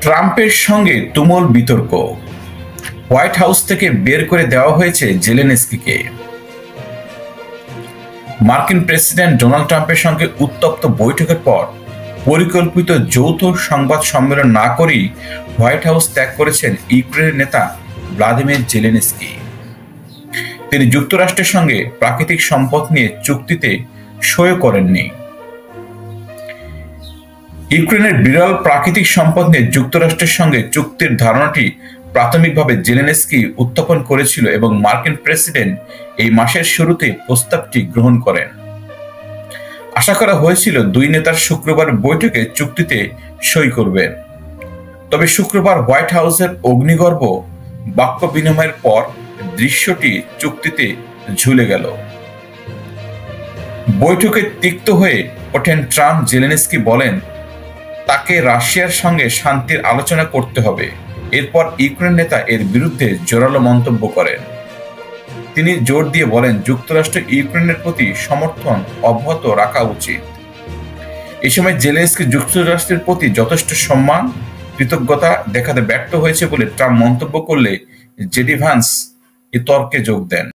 ট্রাম্পের সঙ্গে তুমুল বিতর্ক, হোয়াইট হাউস থেকে বের করে দেওয়া হয়েছে জেলেনস্কিকে। মার্কিন প্রেসিডেন্ট ডোনাল্ড ট্রাম্পের সঙ্গে উত্তপ্ত বৈঠকের পর পরিকল্পিত যৌথ সংবাদ সম্মেলন না করেই হোয়াইট হাউস ত্যাগ করেছেন ইউক্রেনের নেতা ভ্লাদিমির জেলেনস্কি। তিনি যুক্তরাষ্ট্রের সঙ্গে প্রাকৃতিক সম্পদ নিয়ে চুক্তিতে সই করেননি। ইউক্রেনের বিরল প্রাকৃতিক সম্পদ নিয়ে যুক্তরাষ্ট্রের সঙ্গে চুক্তির ধারণাটি প্রাথমিকভাবে জেলেনস্কি উত্থাপন করেছিল এবং মার্কিন প্রেসিডেন্ট এই মাসের শুরুতে প্রস্তাবটি গ্রহণ করেন। আশা করা হয়েছিল দুই নেতার শুক্রবার বৈঠকে চুক্তিতে সই করবেন। তবে শুক্রবার হোয়াইট হাউসের অগ্নিগর্ভ বাক্য বিনিময়ের পর দৃশ্যটি চুক্তিতে ঝুলে গেল। বৈঠকে তিক্ত হয়ে ওঠেন ট্রাম্প। জেলেনস্কি বলেন তাকে রাশিয়ার সঙ্গে শান্তির আলোচনা করতে হবে। এরপর ইউক্রেন নেতা এর বিরুদ্ধে জোরালো মন্তব্য করেন। তিনি জোর দিয়ে বলেন যুক্তরাষ্ট্র ইউক্রেনের প্রতি সমর্থন অব্যাহত রাখা উচিত। এই সময় জেলেনস্কি যুক্তরাষ্ট্রের প্রতি যথেষ্ট সম্মান কৃতজ্ঞতা দেখাতে ব্যর্থ হয়েছে বলে ট্রাম্প মন্তব্য করলে জেডি ভান্স এ তর্কে যোগ দেন।